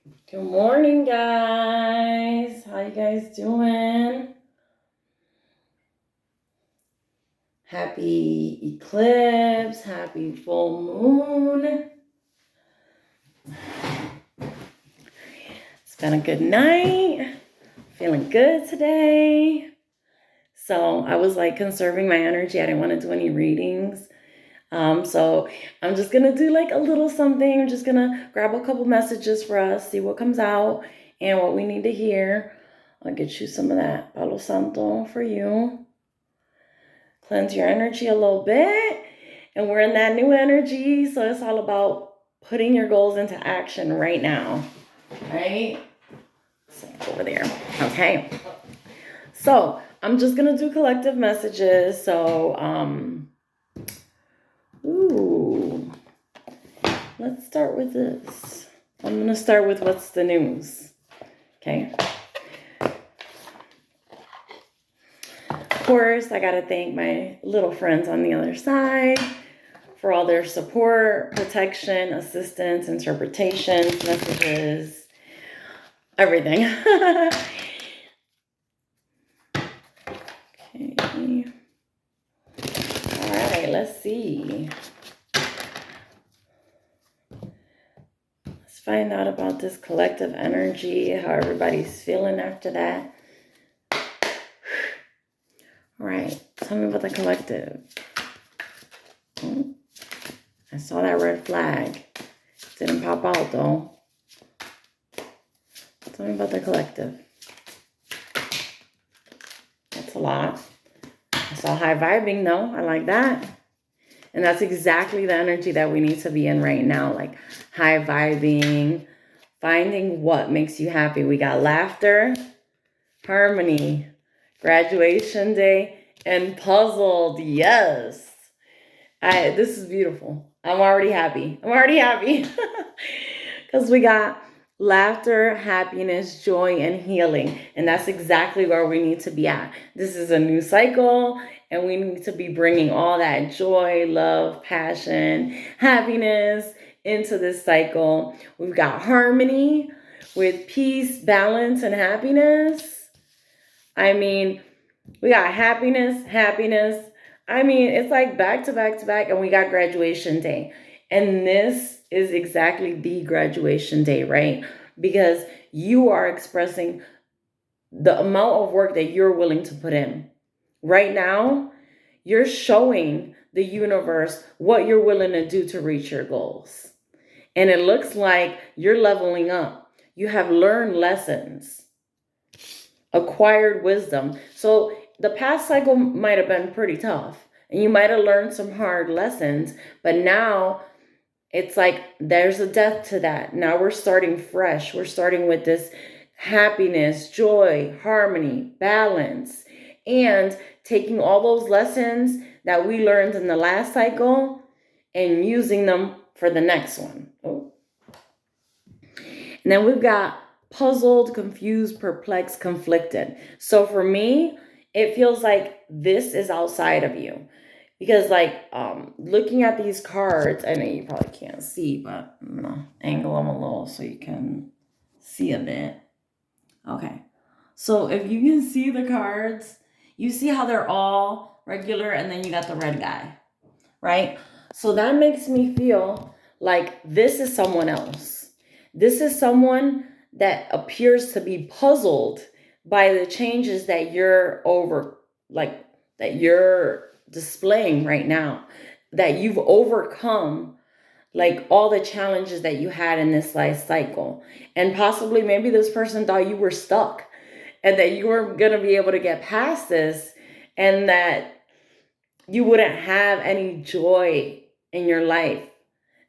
Good morning, guys. How you guys doing? Happy eclipse, happy full moon. It's been a good night. Feeling good today. So I was like conserving my energy. I didn't want to do any readings. So I'm just gonna do like a little something. I'm just gonna grab a couple messages for us, see what comes out and what we need to hear. I'll get you some of that Palo Santo for you. Cleanse your energy a little bit. And we're in that new energy. So it's all about putting your goals into action right now. Right? So over there. Okay. So I'm just gonna do collective messages. So let's start with this. I'm gonna start with what's the news. Okay. Of course, I gotta thank my little friends on the other side for all their support, protection, assistance, interpretations, messages, everything. Okay. All right, let's see. Let's find out about this collective energy, how everybody's feeling after that. All right, tell me about the collective. Oh, I saw that red flag. Didn't pop out though. Tell me about the collective. That's a lot. I saw high vibing though. I like that. And that's exactly the energy that we need to be in right now. Like high vibing, finding what makes you happy. We got laughter, harmony, graduation day, and puzzled. Yes. This is beautiful. I'm already happy. Because we got laughter, happiness, joy, and healing. And that's exactly where we need to be at. This is a new cycle, and we need to be bringing all that joy, love, passion, happiness into this cycle. We've got harmony with peace, balance, and happiness. I mean, we got happiness. I mean, it's like back to back to back, and we got graduation day. And this is exactly the graduation day, right? Because you are expressing the amount of work that you're willing to put in. Right now, you're showing the universe what you're willing to do to reach your goals. And it looks like you're leveling up. You have learned lessons, acquired wisdom. So the past cycle might have been pretty tough and you might have learned some hard lessons, but now it's like there's a depth to that. Now we're starting fresh. We're starting with this happiness, joy, harmony, balance, and taking all those lessons that we learned in the last cycle and using them for the next one. Oh. And then we've got puzzled, confused, perplexed, conflicted. So for me, it feels like this is outside of you. Because like looking at these cards, I know you probably can't see, but I'm gonna angle them a little so you can see a bit. Okay. So if you can see the cards, you see how they're all regular and then you got the red guy, right? So that makes me feel like this is someone else. This is someone that appears to be puzzled by the changes that you're displaying right now, that you've overcome like all the challenges that you had in this life cycle. And possibly maybe this person thought you were stuck and that you weren't going to be able to get past this and that you wouldn't have any joy in your life.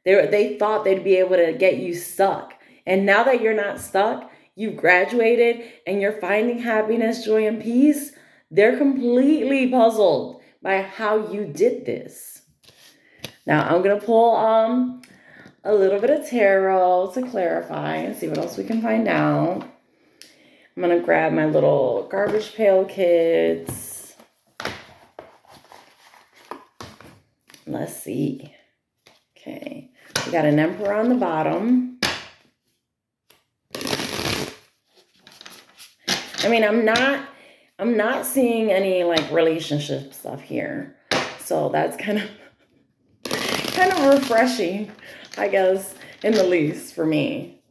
They thought they'd be able to get you stuck. And now that you're not stuck, you've graduated and you're finding happiness, joy, and peace, they're completely puzzled by how you did this. Now I'm going to pull a little bit of tarot to clarify and see what else we can find out. I'm going to grab my little garbage pail kids. Let's see. Okay. We got an emperor on the bottom. I mean, I'm not seeing any like relationship stuff here. So that's kind of refreshing, I guess, in the least for me.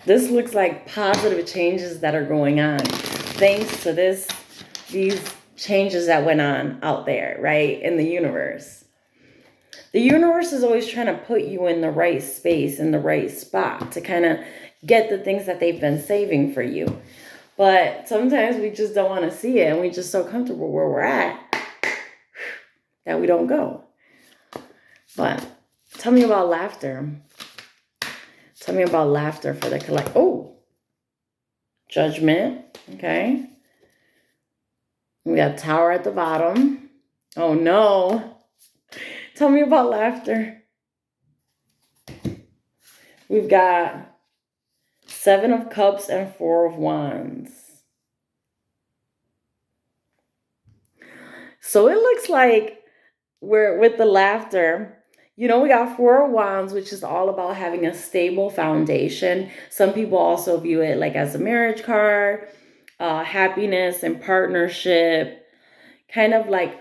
This looks like positive changes that are going on thanks to these changes that went on out there, right? In the universe. The universe is always trying to put you in the right space, in the right spot to kind of get the things that they've been saving for you. But sometimes we just don't want to see it, and we're just so comfortable where we're at that we don't go. But tell me about laughter. Tell me about laughter for the collect. Oh, Judgment. Okay. We got Tower at the bottom. Oh no. Tell me about laughter. We've got 7 of Cups and 4 of Wands. So it looks like we're with the laughter. You know, we got 4 of Wands, which is all about having a stable foundation. Some people also view it like as a marriage card, happiness and partnership, kind of like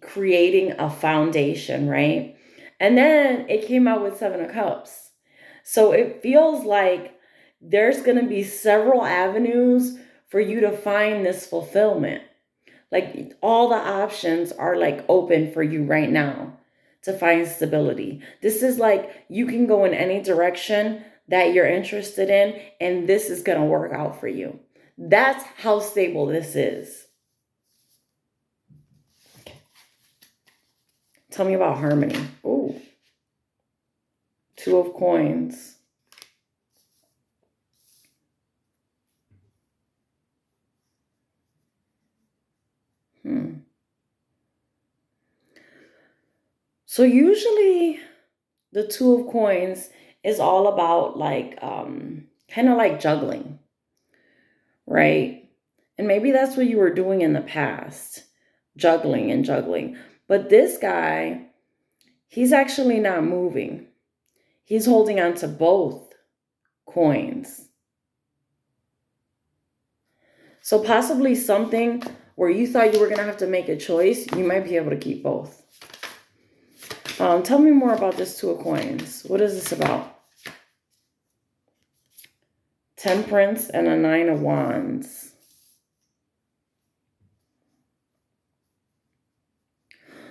creating a foundation, right? And then it came out with 7 of Cups. So it feels like there's going to be several avenues for you to find this fulfillment. Like all the options are like open for you right now to find stability. This is like you can go in any direction that you're interested in, and this is going to work out for you. That's how stable this is. Tell me about harmony. Ooh. 2 of Coins. So usually the 2 of Coins is all about like kind of like juggling, right? And maybe that's what you were doing in the past, juggling and juggling. But this guy, he's actually not moving. He's holding on to both coins. So possibly something where you thought you were going to have to make a choice, you might be able to keep both. Tell me more about this 2 of Coins. What is this about? Temperance and a 9 of Wands.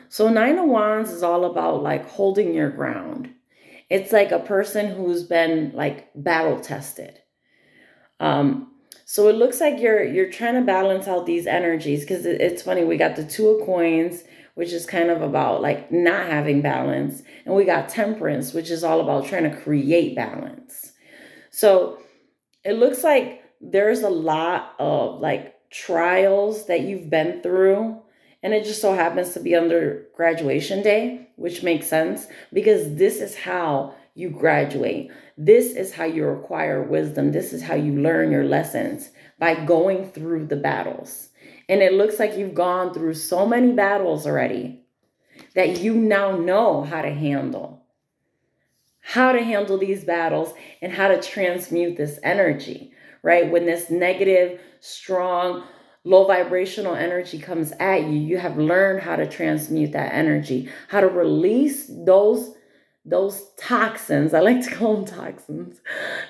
So 9 of Wands is all about like holding your ground. It's like a person who's been like battle tested. So it looks like you're trying to balance out these energies because it's funny. We got the 2 of Coins, which is kind of about like not having balance. And we got Temperance, which is all about trying to create balance. So it looks like there's a lot of like trials that you've been through. And it just so happens to be under graduation day, which makes sense because this is how you graduate. This is how you acquire wisdom. This is how you learn your lessons, by going through the battles. And it looks like you've gone through so many battles already that you now know how to handle these battles and how to transmute this energy, right? When this negative, strong, low vibrational energy comes at you, you have learned how to transmute that energy, how to release those toxins. I like to call them toxins,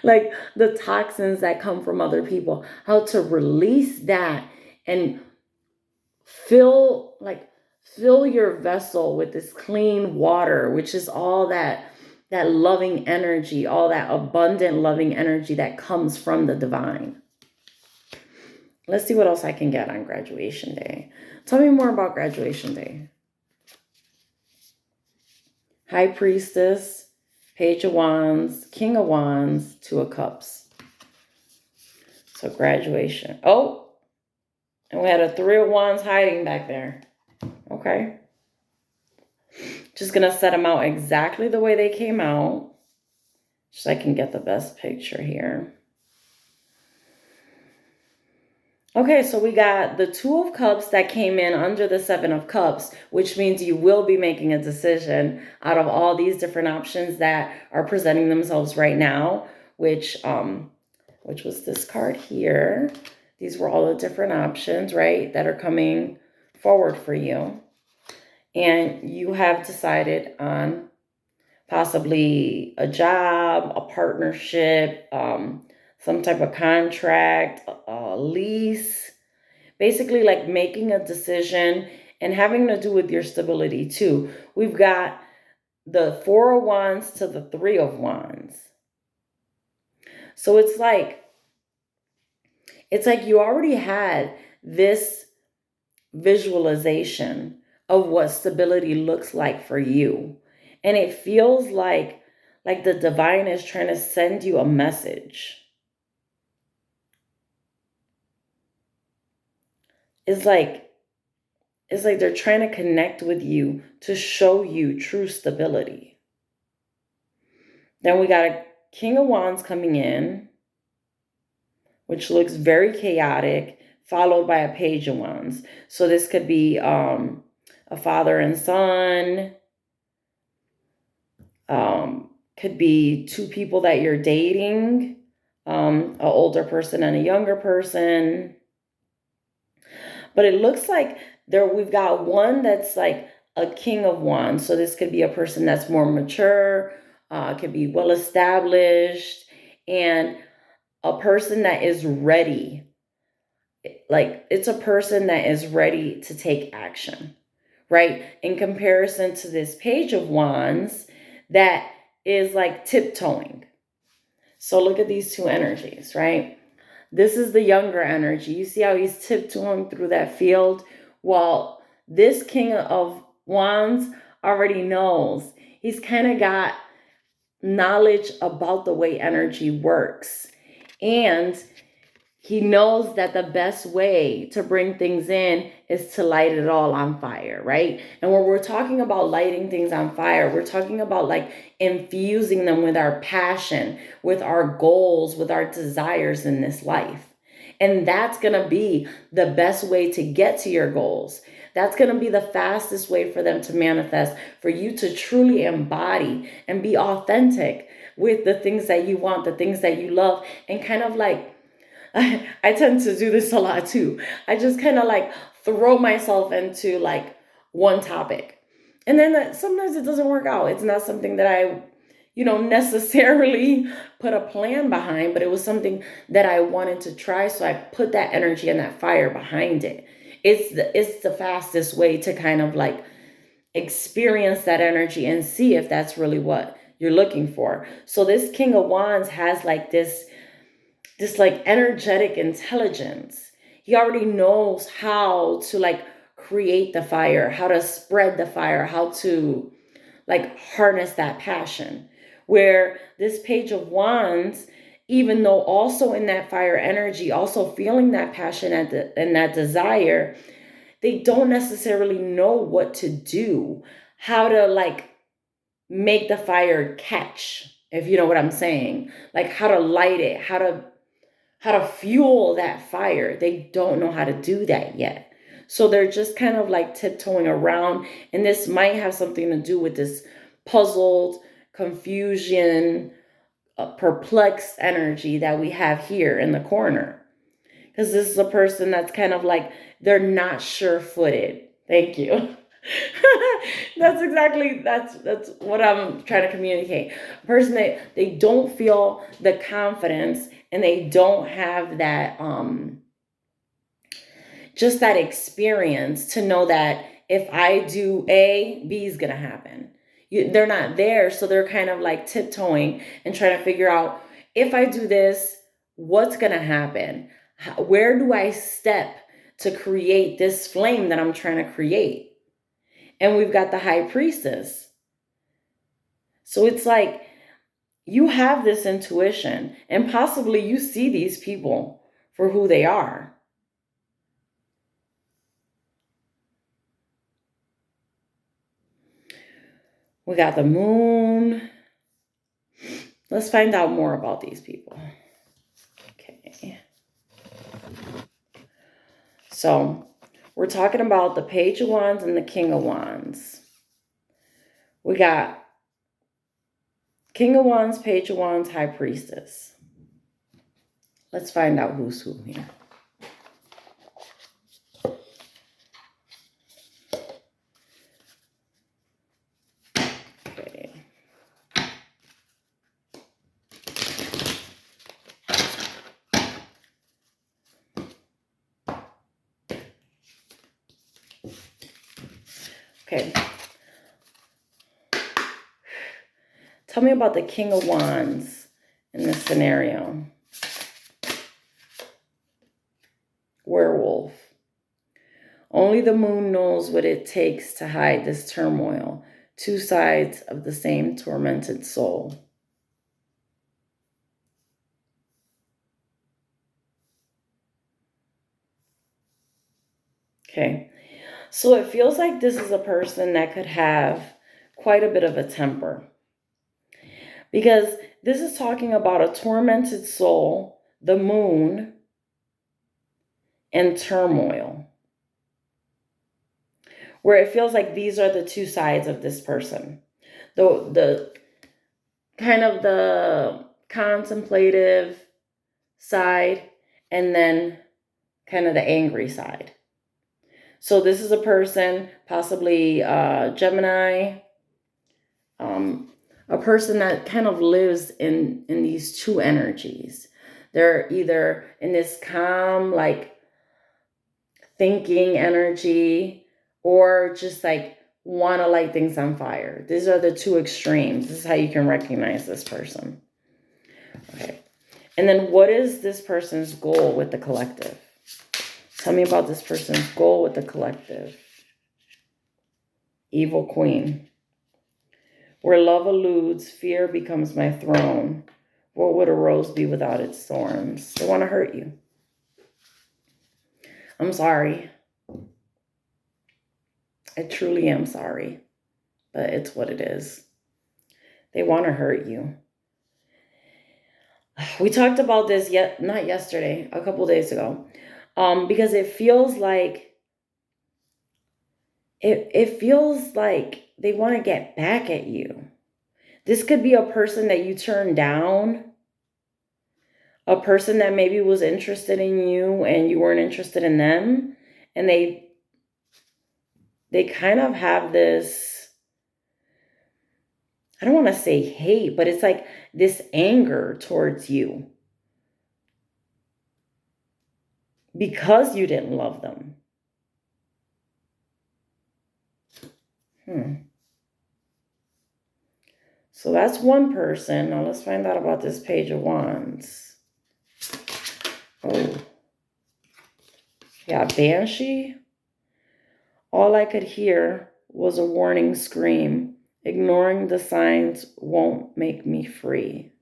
like the toxins that come from other people, how to release that and fill your vessel with this clean water, which is all that loving energy, all that abundant loving energy that comes from the divine. Let's see what else I can get on graduation day. Tell me more about graduation day. High Priestess, Page of Wands, King of Wands, 2 of Cups. So graduation. Oh, and we had a 3 of Wands hiding back there. Okay. Just going to set them out exactly the way they came out, so I can get the best picture here. Okay, so we got the 2 of Cups that came in under the 7 of Cups, which means you will be making a decision out of all these different options that are presenting themselves right now, which was this card here. These were all the different options, right, that are coming forward for you. And you have decided on possibly a job, a partnership, some type of contract, a lease, basically like making a decision and having to do with your stability too. We've got the Four of Wands to the Three of Wands. So it's like you already had this visualization of what stability looks like for you. And it feels like the divine is trying to send you a message. It's like they're trying to connect with you to show you true stability. Then we got a King of Wands coming in, which looks very chaotic, followed by a Page of Wands. So this could be a father and son. Could be two people that you're dating, an older person and a younger person. But it looks like we've got one that's like a King of Wands. So this could be a person that's more mature, could be well established, and a person that is ready. Like it's a person that is ready to take action, right? In comparison to this Page of Wands that is like tiptoeing. So look at these two energies, right? This is the younger energy. You see how he's tiptoeing through that field? Well, this King of Wands already knows. He's kind of got knowledge about the way energy works. And he knows that the best way to bring things in is to light it all on fire, right? And when we're talking about lighting things on fire, we're talking about like infusing them with our passion, with our goals, with our desires in this life. And that's going to be the best way to get to your goals. That's going to be the fastest way for them to manifest, for you to truly embody and be authentic with the things that you want, the things that you love, and kind of like, I tend to do this a lot too. I just kind of like throw myself into like one topic. And then sometimes it doesn't work out. It's not something that I, necessarily put a plan behind, but it was something that I wanted to try. So I put that energy and that fire behind it. It's the fastest way to kind of like experience that energy and see if that's really what you're looking for. So this King of Wands has like this like energetic intelligence. He already knows how to like create the fire, how to spread the fire, how to like harness that passion. Where this Page of Wands, even though also in that fire energy, also feeling that passion and that desire, they don't necessarily know what to do, how to like make the fire catch, if you know what I'm saying, like how to light it, how to fuel that fire. They don't know how to do that yet. So they're just kind of like tiptoeing around. And this might have something to do with this puzzled, confusion, perplexed energy that we have here in the corner. Because this is a person that's kind of like, they're not sure-footed. Thank you. that's what I'm trying to communicate. A person that they don't feel the confidence and they don't have that just that experience to know that if I do A, B is gonna happen. They're not there, so they're kind of like tiptoeing and trying to figure out, if I do this, what's gonna happen? Where do I step to create this flame that I'm trying to create? And we've got the High Priestess. So it's like you have this intuition, and possibly you see these people for who they are. We got the Moon. Let's find out more about these people. Okay. So we're talking about the Page of Wands and the King of Wands. We got King of Wands, Page of Wands, High Priestess. Let's find out who's who here. Okay. Tell me about the King of Wands in this scenario. Werewolf. Only the moon knows what it takes to hide this turmoil. Two sides of the same tormented soul. Okay. So it feels like this is a person that could have quite a bit of a temper. Because this is talking about a tormented soul, the moon, and turmoil. Where it feels like these are the two sides of this person. The kind of the contemplative side, and then kind of the angry side. So this is a person, possibly Gemini, a person that kind of lives in these two energies. They're either in this calm, like thinking energy, or just like want to light things on fire. These are the two extremes. This is how you can recognize this person. Okay. And then what is this person's goal with the collective? Tell me about this person's goal with the collective. Evil Queen. Where love eludes, fear becomes my throne. What would a rose be without its thorns? They want to hurt you. I'm sorry. I truly am sorry. But it's what it is. They want to hurt you. We talked about this not yesterday, a couple days ago. Because it feels like it feels like they want to get back at you. This could be a person that you turned down, a person that maybe was interested in you and you weren't interested in them, and they kind of have this, I don't want to say hate, but it's like this anger towards you because you didn't love them. So that's one person. Now let's find out about this Page of Wands. Oh. Yeah, Banshee. All I could hear was a warning scream. Ignoring the signs won't make me free.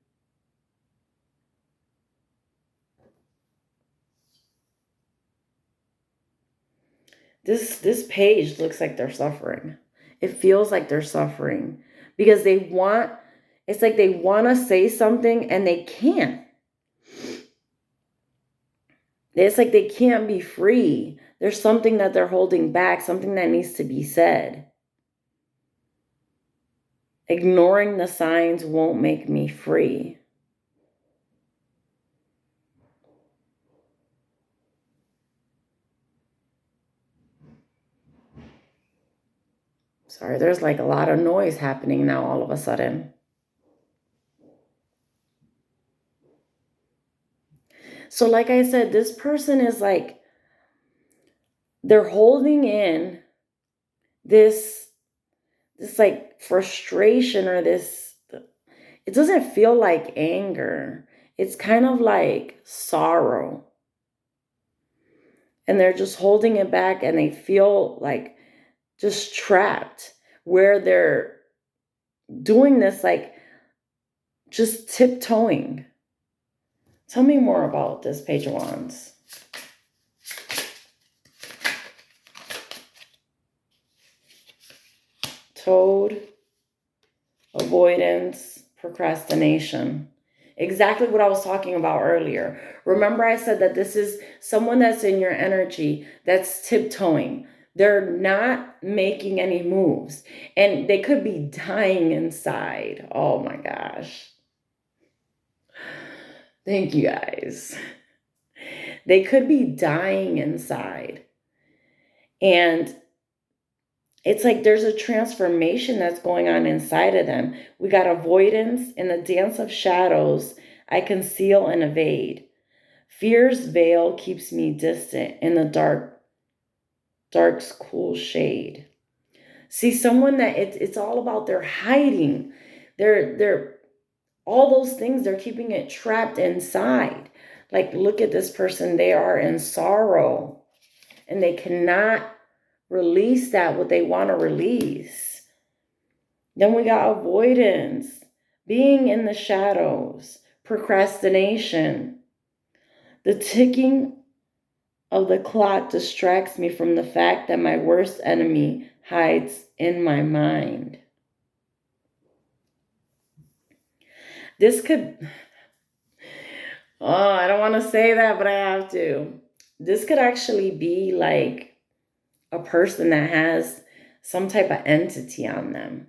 This page looks like they're suffering. It feels like they're suffering because it's like they want to say something and they can't. It's like they can't be free. There's something that they're holding back, something that needs to be said. Ignoring the signs won't make me free. Sorry, there's like a lot of noise happening now all of a sudden. So like I said, this person is like, they're holding in this like frustration or this, it doesn't feel like anger. It's kind of like sorrow. And they're just holding it back and they feel like just trapped where they're doing this, like just tiptoeing. Tell me more about this Page of Wands. Toad, avoidance, procrastination. Exactly what I was talking about earlier. Remember I said that this is someone that's in your energy that's tiptoeing. They're not making any moves. And they could be dying inside. Oh my gosh. Thank you guys. They could be dying inside. And it's like there's a transformation that's going on inside of them. We got avoidance. In the dance of shadows, I conceal and evade. Fear's veil keeps me distant in the dark's cool shade. See, someone that it's all about their hiding. They're all those things, they're keeping it trapped inside. Like, look at this person, they are in sorrow and they cannot release that what they want to release. Then we got avoidance, being in the shadows, procrastination. The ticking of the clock distracts me from the fact that my worst enemy hides in my mind. This could, oh, I don't want to say that, but I have to. This could actually be like a person that has some type of entity on them.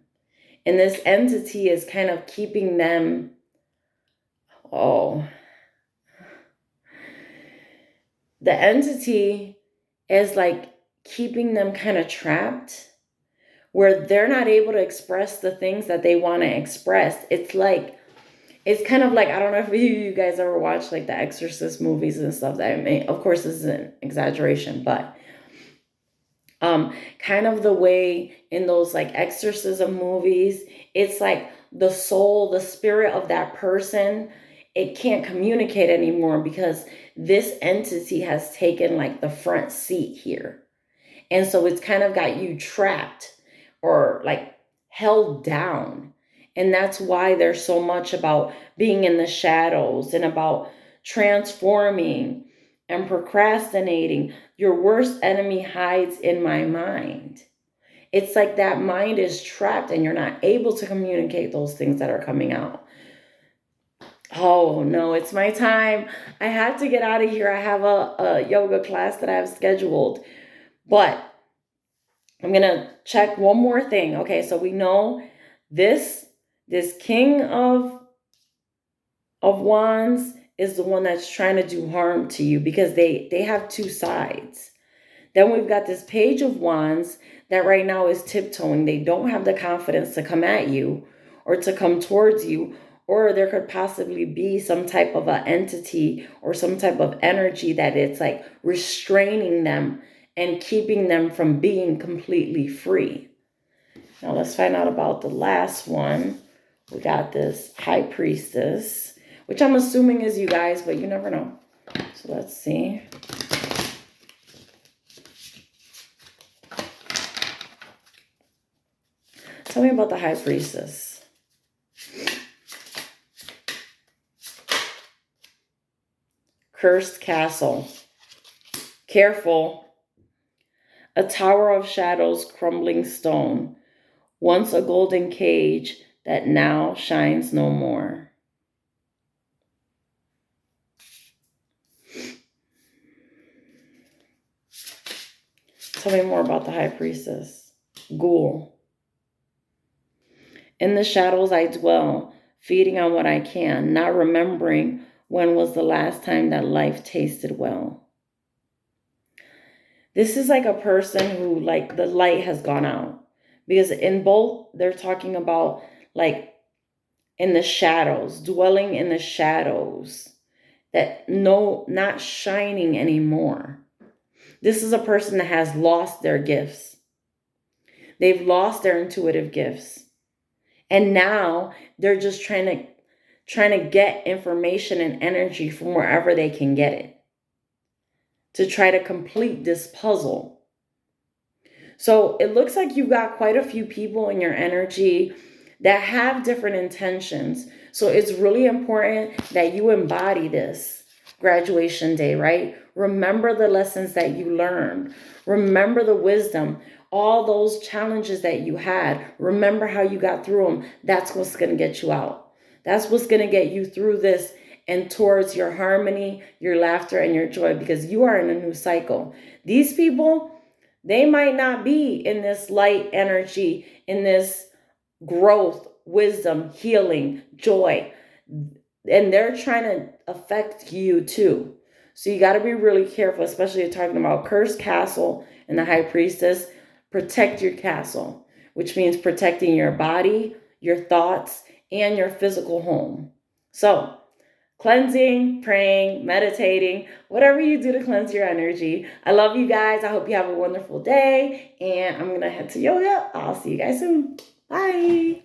And this entity is kind of keeping them, oh, the entity is like keeping them kind of trapped where they're not able to express the things that they want to express. It's kind of like, I don't know if you guys ever watched like the Exorcist movies and stuff. That may, of course, this is an exaggeration, but kind of the way in those like exorcism movies, it's like the soul, the spirit of that person, it can't communicate anymore because this entity has taken like the front seat here. And so it's kind of got you trapped or like held down. And that's why there's so much about being in the shadows and about transforming and procrastinating. Your worst enemy hides in my mind. It's like that mind is trapped and you're not able to communicate those things that are coming out. Oh no, it's my time. I have to get out of here. I have a yoga class that I have scheduled. But I'm going to check one more thing. Okay, so we know this king of wands is the one that's trying to do harm to you because they have two sides. Then we've got this page of wands that right now is tiptoeing. They don't have the confidence to come at you or to come towards you, or there could possibly be some type of an entity or some type of energy that it's like restraining them and keeping them from being completely free. Now let's find out about the last one. We got this High Priestess, which I'm assuming is you guys, but you never know. So let's see. Tell me about the High Priestess. Cursed castle. Careful. A tower of shadows, crumbling stone. Once a golden cage that now shines no more. Tell me more about the High Priestess. Ghoul. In the shadows I dwell, feeding on what I can, not remembering when was the last time that life tasted well. This is like a person who, like, the light has gone out. Because in both, they're talking about, like, in the shadows, dwelling in the shadows, that not shining anymore. This is a person that has lost their gifts. They've lost their intuitive gifts. And now they're just trying to get information and energy from wherever they can get it to try to complete this puzzle. So it looks like you've got quite a few people in your energy that have different intentions. So it's really important that you embody this graduation day, right? Remember the lessons that you learned. Remember the wisdom, all those challenges that you had. Remember how you got through them. That's what's going to get you out. That's what's going to get you through this and towards your harmony, your laughter, and your joy, because you are in a new cycle. These people, they might not be in this light energy, in this growth, wisdom, healing, joy. And they're trying to affect you too. So you got to be really careful, especially if you're talking about cursed castle and the High Priestess. Protect your castle, which means protecting your body, your thoughts, and your physical home. So cleansing, praying, meditating, whatever you do to cleanse your energy. I love you guys. I hope you have a wonderful day. And I'm going to head to yoga. I'll see you guys soon. Bye.